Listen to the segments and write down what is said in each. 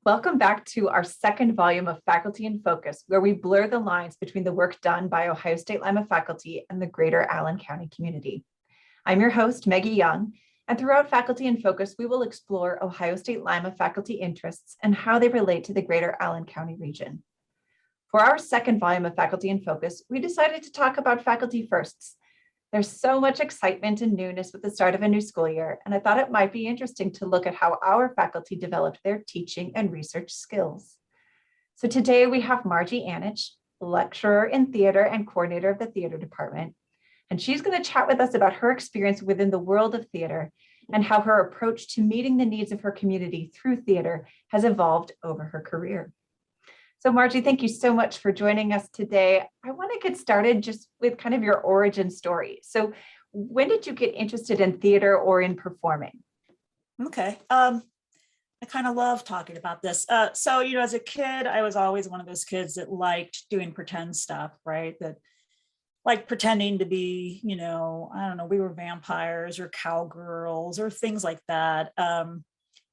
Welcome back to our second volume of Faculty in Focus, where we blur the lines between the work done by Ohio State Lima faculty and the greater Allen County community. I'm your host, Maggie Young, and throughout Faculty in Focus, we will explore Ohio State Lima faculty interests and how they relate to the greater Allen County region. For our second volume of Faculty in Focus, we decided to talk about faculty firsts. There's so much excitement and newness with the start of a new school year, and I thought it might be interesting to look at how our faculty developed their teaching and research skills. So today we have Margie Anich, lecturer in theater and coordinator of the theater department, and she's going to chat with us about her experience within the world of theater and how her approach to meeting the needs of her community through theater has evolved over her career. So Margie, thank you so much for joining us today. I want to get started just with kind of your origin story. So when did you get interested in theater or in performing? Okay. I kind of love talking about this. So, as a kid, I was always one of those kids that liked doing pretend stuff, right? That like pretending to be, I don't know, we were vampires or cowgirls or things like that.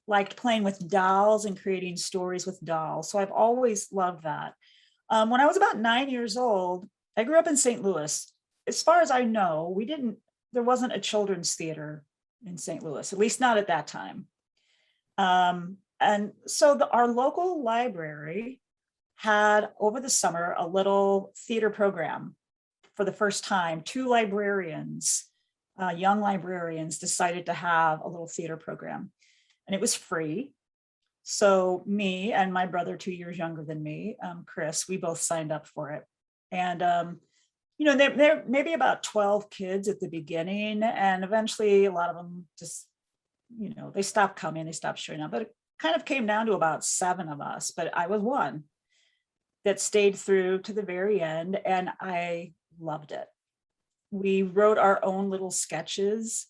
Liked playing with dolls and creating stories with dolls. So I've always loved that. When I was about 9 years old, I grew up in St. Louis. As far as I know, there wasn't a children's theater in St. Louis, at least not at that time. And so our local library had over the summer a little theater program. For the first time, two librarians, young librarians, decided to have a little theater program. And it was free. So me and my brother, 2 years younger than me, Chris, we both signed up for it. And, there may be about 12 kids at the beginning. And eventually a lot of them just, they stopped coming, they stopped showing up. But it kind of came down to about 7 of us. But I was one that stayed through to the very end. And I loved it. We wrote our own little sketches.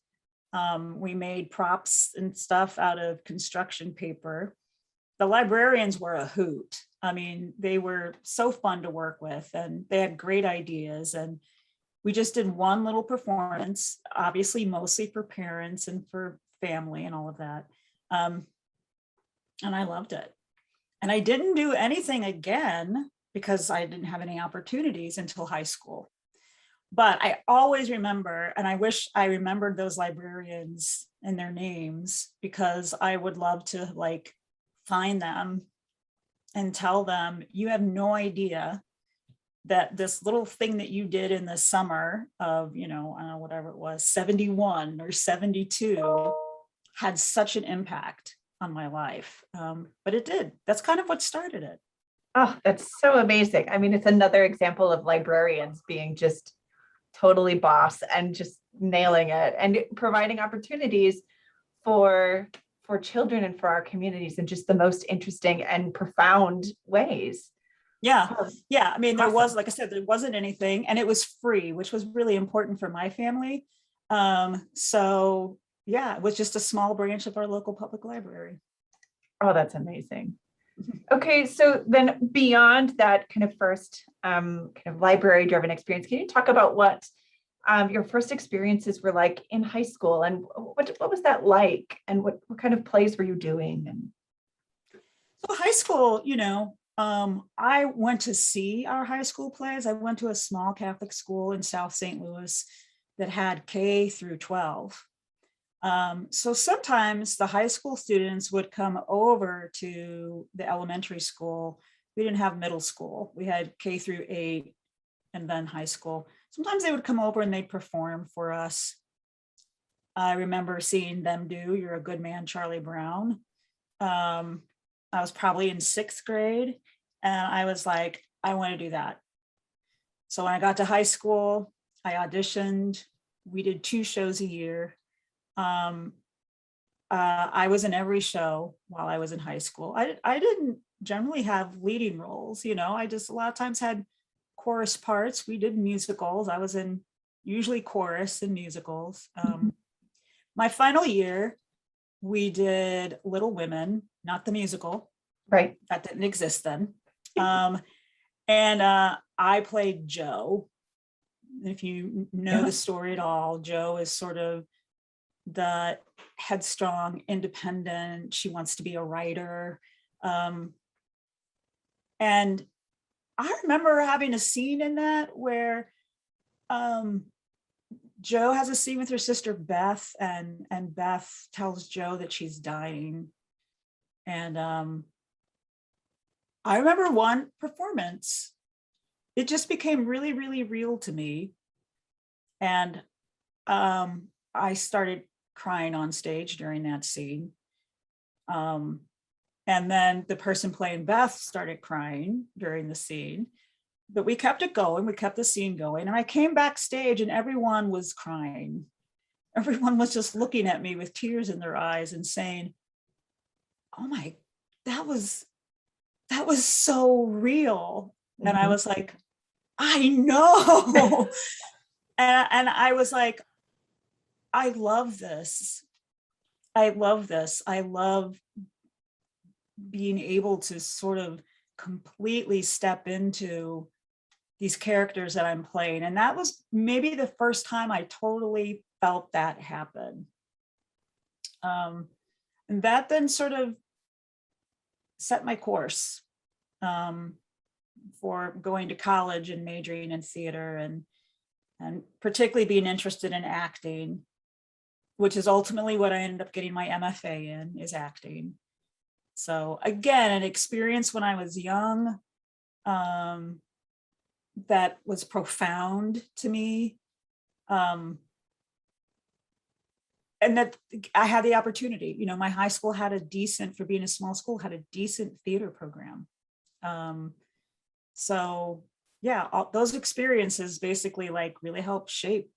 We made props and stuff out of construction paper. The librarians were a hoot. I mean, they were so fun to work with and they had great ideas. And we just did one little performance, obviously mostly for parents and for family and all of that. And I loved it. And I didn't do anything again because I didn't have any opportunities until high school. But I always remember, and I wish I remembered those librarians and their names, because I would love to find them and tell them, you have no idea that this little thing that you did in the summer of, I don't know, whatever it was, 71 or 72 had such an impact on my life. But it did. That's kind of what started it. Oh, that's so amazing. I mean, it's another example of librarians being just totally boss and just nailing it and providing opportunities for children and for our communities in just the most interesting and profound ways. Yeah. I mean, there was, like I said, there wasn't anything and it was free, which was really important for my family. So yeah, it was just a small branch of our local public library. Oh, that's amazing. Okay, so then beyond that kind of first kind of library driven experience, can you talk about what your first experiences were like in high school and what was that like and what kind of plays were you doing? And so high school, I went to see our high school plays. I went to a small Catholic school in South St. Louis that had K through 12. So sometimes the high school students would come over to the elementary school. We didn't have middle school. We had K through 8 and then high school. Sometimes they would come over and they'd perform for us. I remember seeing them do You're a Good Man, Charlie Brown. I was probably in 6th grade and I was like, I want to do that. So when I got to high school, I auditioned. We did 2 shows a year. I was in every show while I was in high school. I didn't generally have leading roles, I just a lot of times had chorus parts. We did musicals. I was in usually chorus and musicals. My final year, we did Little Women, not the musical. Right. That didn't exist then. And I played Jo. If you know the story at all, Jo is sort of the headstrong, independent. She wants to be a writer. And I remember having a scene in that where Joe has a scene with her sister Beth, and Beth tells Joe that she's dying. And I remember one performance, it just became really, really real to me. And I started crying on stage during that scene. And then the person playing Beth started crying during the scene. But we kept it going. We kept the scene going. And I came backstage and everyone was crying. Everyone was just looking at me with tears in their eyes and saying, oh my, that was so real. And I was like, I know. and I was like, I love this. I love this. I love being able to sort of completely step into these characters that I'm playing. And that was maybe the first time I totally felt that happen. And that then sort of set my course for going to college and majoring in theater, and particularly being interested in acting, which is ultimately what I ended up getting my MFA in, is acting. So again, an experience when I was young that was profound to me. And that I had the opportunity, you know, my high school had a decent, for being a small school, had a decent theater program. So yeah, all those experiences basically like really helped shape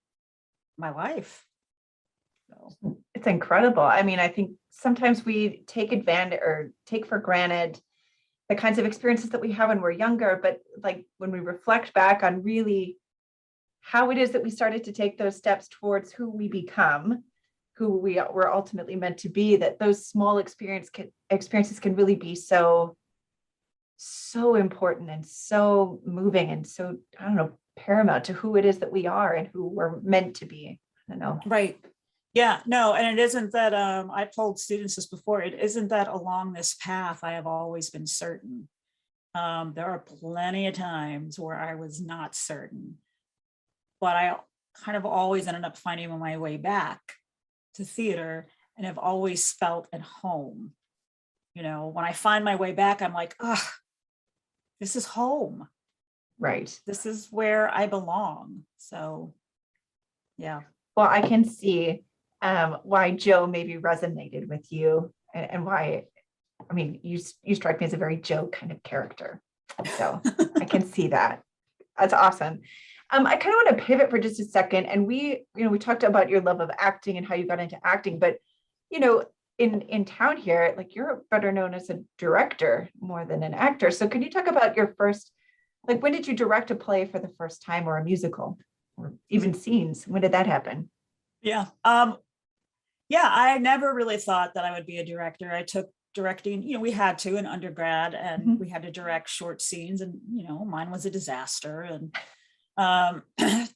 my life. So. It's incredible. I mean, I think sometimes we take advantage or take for granted the kinds of experiences that we have when we're younger, but like when we reflect back on really how it is that we started to take those steps towards who we become, who we were ultimately meant to be, that those small experiences can really be so important and so moving and so, I don't know, paramount to who it is that we are and who we're meant to be. I don't know. Right. Yeah, no, and it isn't that, I've told students this before, it isn't that along this path I have always been certain. There are plenty of times where I was not certain, but I kind of always ended up finding my way back to theater and have always felt at home. You know, when I find my way back, I'm like, oh, this is home. Right. This is where I belong. So, yeah. Well, I can see why Joe maybe resonated with you, and why, I mean, you strike me as a very Joe kind of character. So I can see that. That's awesome. I kind of want to pivot for just a second. And we talked about your love of acting and how you got into acting, but, you know, in town here, like you're better known as a director more than an actor. So can you talk about your first, like, when did you direct a play for the first time, or a musical, or even scenes? When did that happen? Yeah. Yeah, I never really thought that I would be a director. I took directing, you know, we had to in undergrad, and we had to direct short scenes, and, you know, mine was a disaster. And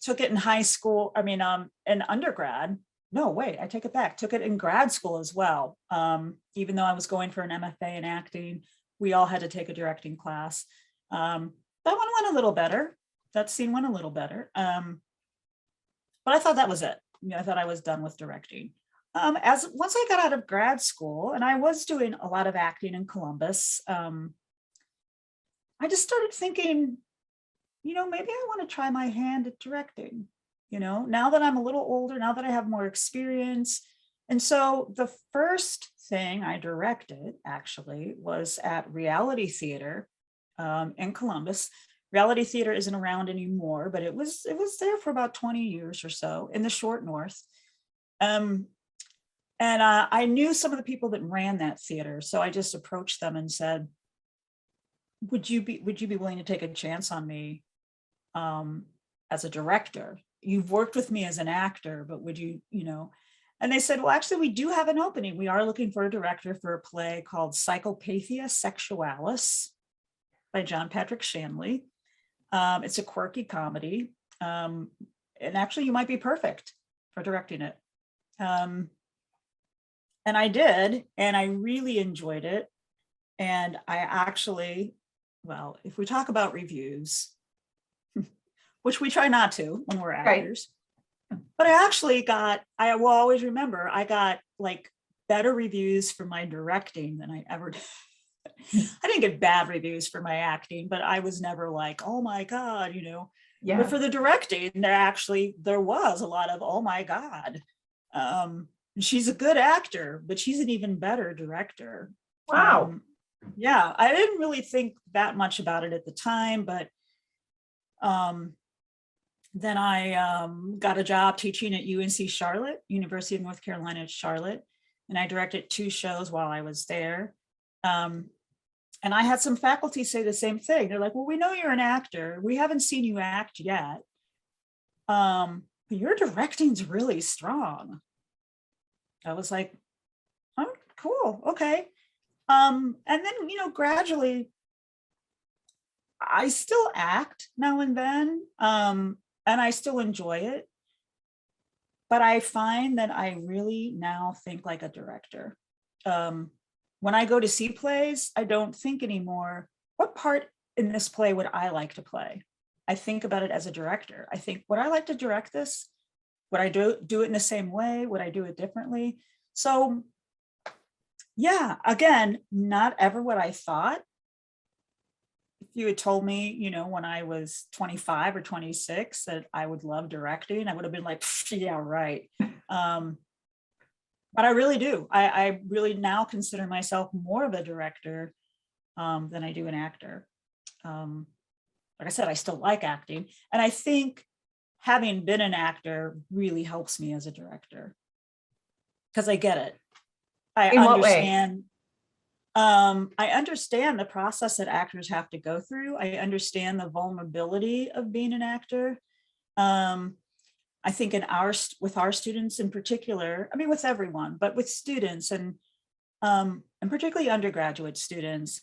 took it in high school. I mean, in undergrad. No, wait, I take it back. Took it in grad school as well. Even though I was going for an MFA in acting, we all had to take a directing class. That one went a little better. That scene went a little better. But I thought that was it. You know, I thought I was done with directing. As once I got out of grad school, and I was doing a lot of acting in Columbus, I just started thinking, you know, maybe I want to try my hand at directing, you know, now that I'm a little older, now that I have more experience. And so the first thing I directed actually was at Reality Theater in Columbus. Reality Theater isn't around anymore, but it was there for about 20 years or so in the short north. And I knew some of the people that ran that theater. So I just approached them and said, would you be willing to take a chance on me as a director? You've worked with me as an actor, but would you, you know? And they said, well, actually, we do have an opening. We are looking for a director for a play called Psychopathia Sexualis by John Patrick Shanley. It's a quirky comedy. And actually, you might be perfect for directing it. And I did, and I really enjoyed it. And I actually, well, if we talk about reviews, which we try not to when we're Right. actors, but I will always remember, I got like better reviews for my directing than I ever did. I didn't get bad reviews for my acting, but I was never like, oh my God, Yeah. But for the directing, there was a lot of, oh my God. She's a good actor, but she's an even better director. Wow. Yeah, I didn't really think that much about it at the time, but then I got a job teaching at UNC Charlotte, University of North Carolina at Charlotte, and I directed 2 shows while I was there. And I had some faculty say the same thing. They're like, well, we know you're an actor. We haven't seen you act yet. But your directing's really strong. I was like, oh, cool. Okay. And then, gradually I still act now and then. And I still enjoy it. But I find that I really now think like a director. When I go to see plays, I don't think anymore, what part in this play would I like to play? I think about it as a director. I think, would I like to direct this? Would I do it in the same way? Would I do it differently? So yeah, again, not ever what I thought. If you had told me, when I was 25 or 26 that I would love directing, I would have been like, yeah, right. But I really do. I really now consider myself more of a director than I do an actor. Like I said, I still like acting. And I think having been an actor really helps me as a director because I get it. In what way? I understand the process that actors have to go through. I understand the vulnerability of being an actor. I think with our students in particular, I mean, with everyone, but with students and particularly undergraduate students,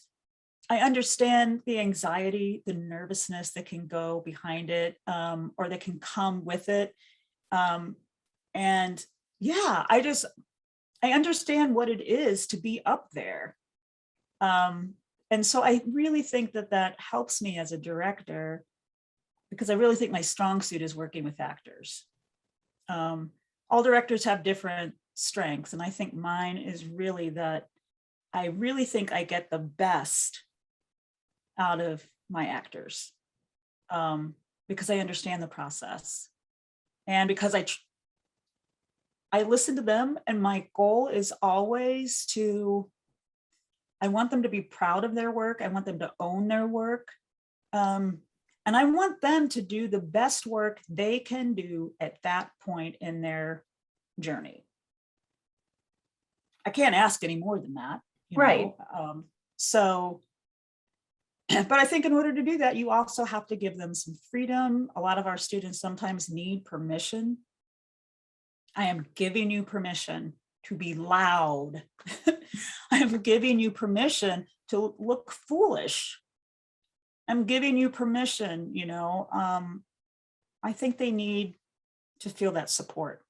I understand the anxiety, the nervousness that can go behind it, or that can come with it. And yeah, I understand what it is to be up there. And so I really think that helps me as a director because I really think my strong suit is working with actors. All directors have different strengths, and I think mine is really that I really think I get the best out of my actors because I understand the process and because I listen to them, and my goal is always I want them to be proud of their work. I want them to own their work. And I want them to do the best work they can do at that point in their journey. I can't ask any more than that, Right. So, but I think in order to do that, you also have to give them some freedom. A lot of our students sometimes need permission. I am giving you permission to be loud. I am giving you permission to look foolish. I'm giving you permission, I think they need to feel that support.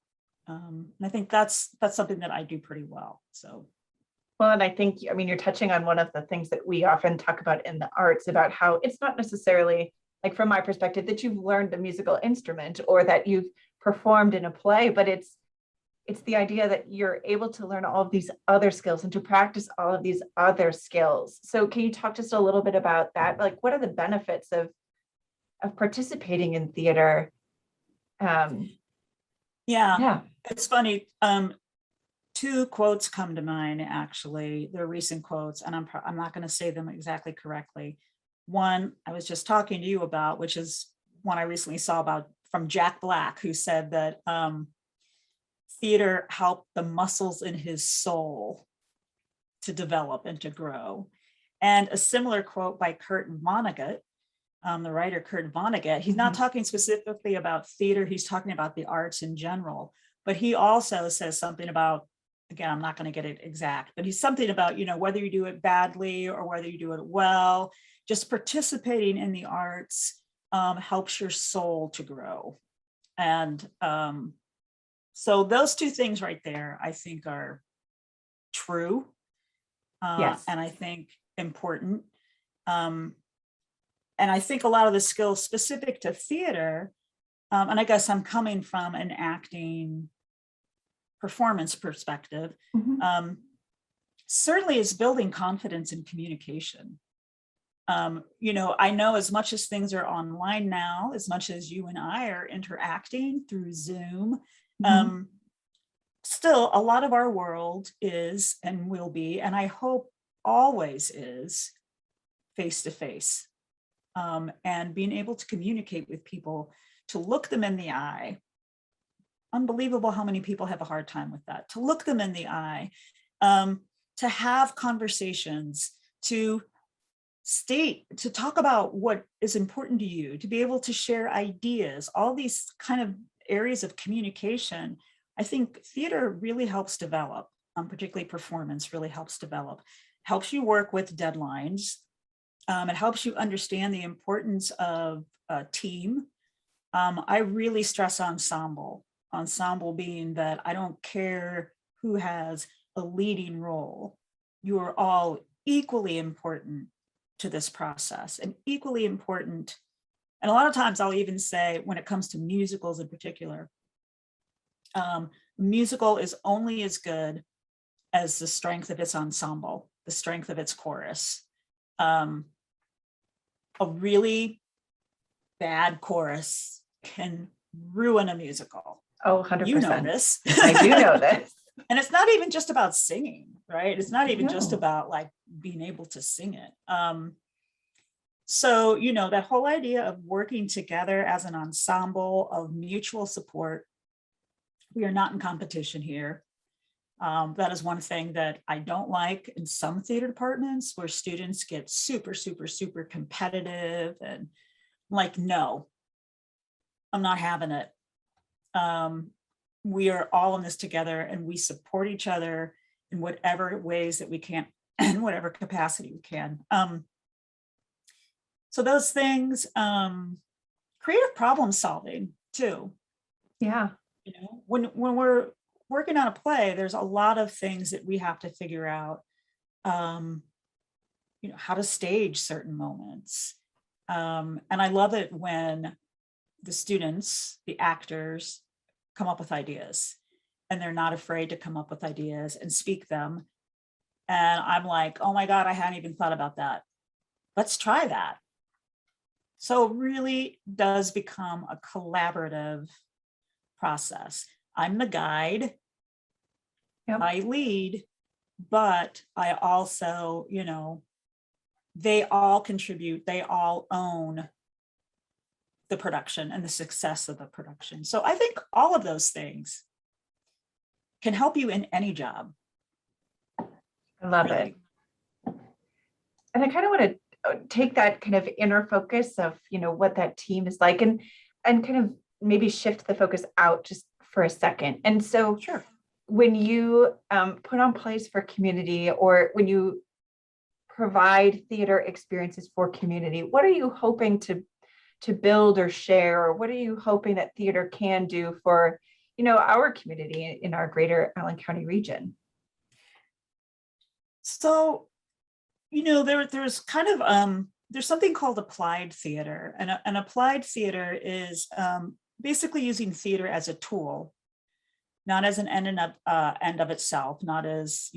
And I think that's something that I do pretty well. So. Well, and I think, I mean, you're touching on one of the things that we often talk about in the arts about how it's not necessarily, like from my perspective, that you've learned a musical instrument or that you've performed in a play, but it's the idea that you're able to learn all of these other skills and to practice all of these other skills. So can you talk just a little bit about that? Like, what are the benefits of participating in theater? Yeah, it's funny. 2 quotes come to mind, actually. They're recent quotes, and I'm not going to say them exactly correctly. One I was just talking to you about, which is one I recently saw about from Jack Black, who said that theater helped the muscles in his soul to develop and to grow. And a similar quote by Kurt Vonnegut, the writer Kurt Vonnegut, he's not talking specifically about theater, he's talking about the arts in general, but he also says something about, again, I'm not going to get it exact, but he's something about, whether you do it badly or whether you do it well, just participating in the arts helps your soul to grow. And so those 2 things right there, I think are true. Yes. And I think important. And I think a lot of the skills specific to theater, and I guess I'm coming from an acting performance perspective, Mhm. certainly is building confidence in communication. I know as much as things are online now, as much as you and I are interacting through Zoom, Mhm. still a lot of our world is and will be, and I hope always is, face to face. And being able to communicate with people, to look them in the eye. Unbelievable how many people have a hard time with that. To look them in the eye, to have conversations, to talk about what is important to you, to be able to share ideas, all these kind of areas of communication. I think theater really helps develop, particularly performance really helps develop, helps you work with deadlines. It helps you understand the importance of a team. I really stress ensemble being that I don't care who has a leading role. You are all equally important to this process and equally important. And a lot of times I'll even say, when it comes to musicals in particular, musical is only as good as the strength of its ensemble, the strength of its chorus. A really bad chorus can ruin a musical. Oh, You know 100%. this. I do know this. And it's not even just about singing, right? It's not even just No. about like being able to sing it. So, that whole idea of working together as an ensemble of mutual support, we are not in competition here. That is one thing that I don't like in some theater departments, where students get super, super, super competitive and like, no, I'm not having it. We are all in this together, and we support each other in whatever ways that we can, in whatever capacity we can. So those things, creative problem solving too. Yeah. When we're working on a play, there's a lot of things that we have to figure out. How to stage certain moments. And I love it when the students, the actors, come up with ideas, and they're not afraid to come up with ideas and speak them. And I'm like, oh my God, I hadn't even thought about that. Let's try that. So it really does become a collaborative process. I'm the guide, Yep. I lead, but I also, they all contribute, they all own the production and the success of the production. So I think all of those things can help you in any job. I love Really. it. And I kind of want to take that kind of inner focus of, what that team is like, and kind of maybe shift the focus out just for a second. And so Sure. when you put on plays for community, or when you provide theater experiences for community, what are you hoping to build or share, or what are you hoping that theater can do for, our community in our greater Allen County region? So, there's kind of there's something called applied theater, and an applied theater is basically using theater as a tool, not as an end of itself, not as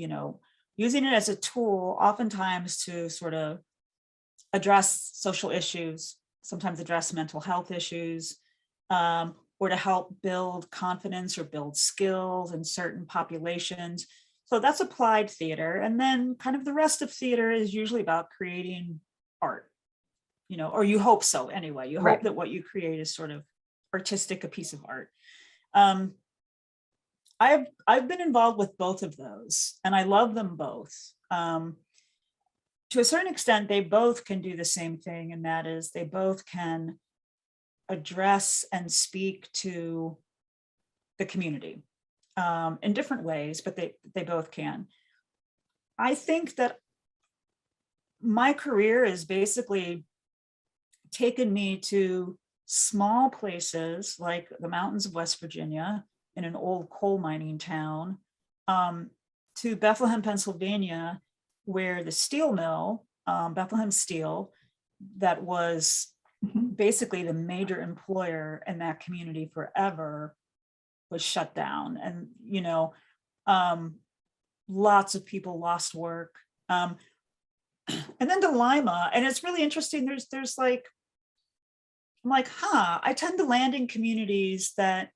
using it as a tool, oftentimes to sort of address social issues, sometimes address mental health issues, or to help build confidence or build skills in certain populations. So that's applied theater. And then kind of the rest of theater is usually about creating art, or you hope so anyway. You hope that what you create is sort of artistic, a piece of art. I've been involved with both of those, and I love them both. To a certain extent, they both can do the same thing, and that is they both can address and speak to the community in different ways, but they both can. I think that my career has basically taken me to small places like the mountains of West Virginia, in an old coal mining town, to Bethlehem, Pennsylvania, where the steel mill Bethlehem Steel, that was basically the major employer in that community forever, was shut down. And, lots of people lost work. And then to Lima, and it's really interesting. There's like, I'm like, I tend to land in communities that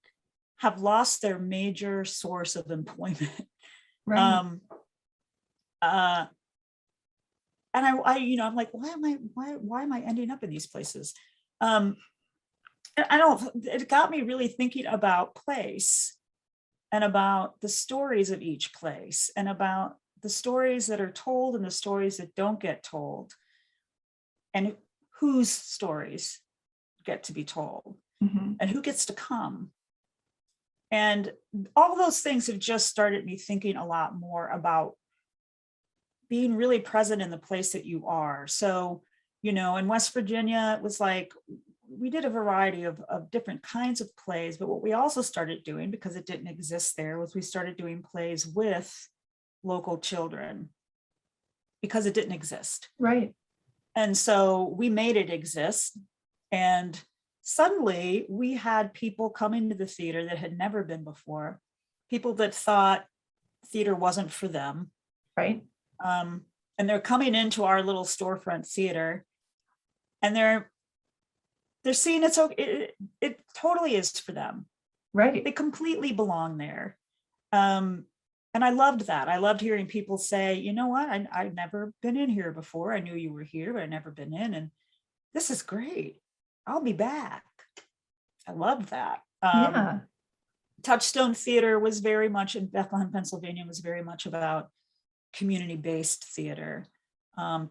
have lost their major source of employment. Right. And I'm like, why am I ending up in these places? It got me really thinking about place and about the stories of each place and about the stories that are told and the stories that don't get told, and whose stories get to be told and who gets to come. And all those things have just started me thinking a lot more about being really present in the place that you are. So, in West Virginia, it was like, we did a variety of different kinds of plays, but what we also started doing, because it didn't exist there, was we started doing plays with local children because it didn't exist. Right. And so we made it exist. And suddenly we had people coming to the theater that had never been before, people that thought theater wasn't for them. Right. And they're coming into our little storefront theater, and they're seeing it's okay. It totally is for them. Right. They completely belong there. And I loved that. I loved hearing people say, you know what, I've never been in here before. I knew you were here, but I've never been in. And this is great. I'll be back. I loved that. Yeah. Touchstone Theater was very much in Bethlehem, Pennsylvania, was very much about community-based theater,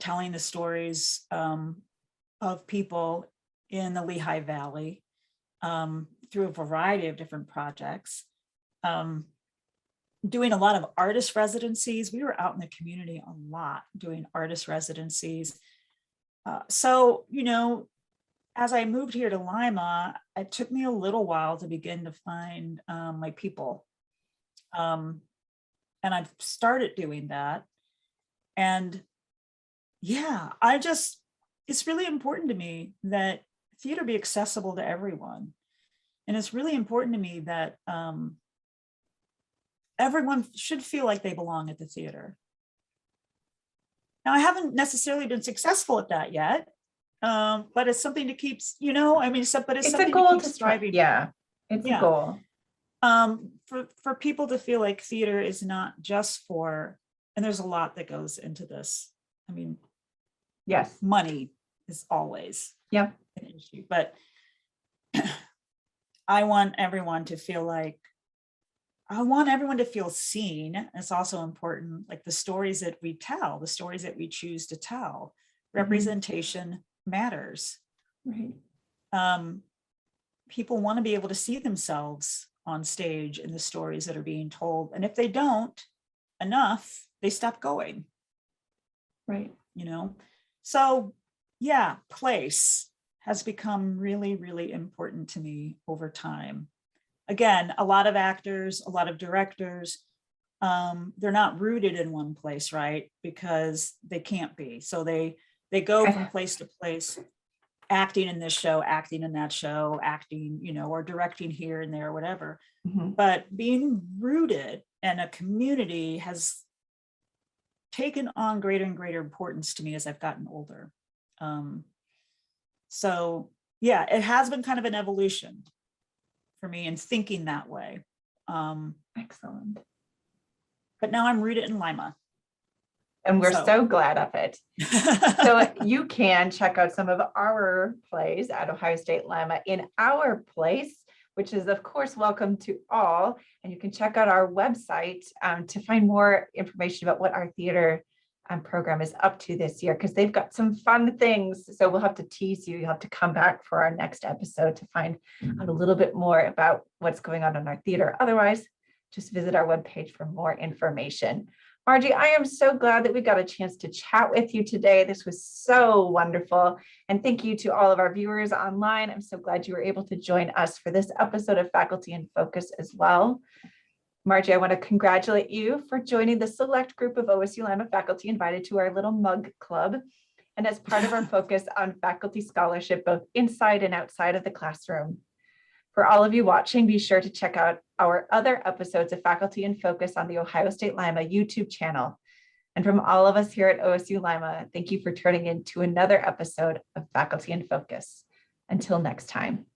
telling the stories of people in the Lehigh Valley through a variety of different projects, doing a lot of artist residencies. We were out in the community a lot doing artist residencies. So, as I moved here to Lima, it took me a little while to begin to find my people. And I've started doing that. And yeah, it's really important to me that theater be accessible to everyone. And it's really important to me that everyone should feel like they belong at the theater. Now, I haven't necessarily been successful at that yet, but it's something to keep, but it's something a goal to keep striving. Yeah, it's a goal. For people to feel like theater is not just for, and there's a lot that goes into this. I mean, yes, money is always an issue, but I want everyone to feel seen. It's also important, like the stories that we tell, the stories that we choose to tell. Representation matters. Right. People want to be able to see themselves on stage in the stories that are being told. And if they don't enough, they stop going. Right. So yeah, place has become really, really important to me over time. Again, a lot of actors, a lot of directors, they're not rooted in one place, right? Because they can't be. So they go from place to place, acting in this show, acting in that show, acting, or directing here and there, whatever. But being rooted in a community has taken on greater and greater importance to me as I've gotten older. So yeah, it has been kind of an evolution for me in thinking that way. Excellent. But now I'm rooted in Lima. And we're so glad of it. So you can check out some of our plays at Ohio State Lima in our place, which is of course welcome to all. And you can check out our website to find more information about what our theater program is up to this year, because they've got some fun things. So we'll have to tease you. You'll have to come back for our next episode to find out a little bit more about what's going on in our theater. Otherwise, just visit our webpage for more information. Margie, I am so glad that we got a chance to chat with you today. This was so wonderful. And thank you to all of our viewers online. I'm so glad you were able to join us for this episode of Faculty in Focus as well. Margie, I want to congratulate you for joining the select group of OSU Lima faculty invited to our little mug club. and as part of our focus on faculty scholarship, both inside and outside of the classroom. For all of you watching, be sure to check out our other episodes of Faculty in Focus on the Ohio State Lima YouTube channel. And from all of us here at OSU Lima, thank you for turning in to another episode of Faculty in Focus. Until next time.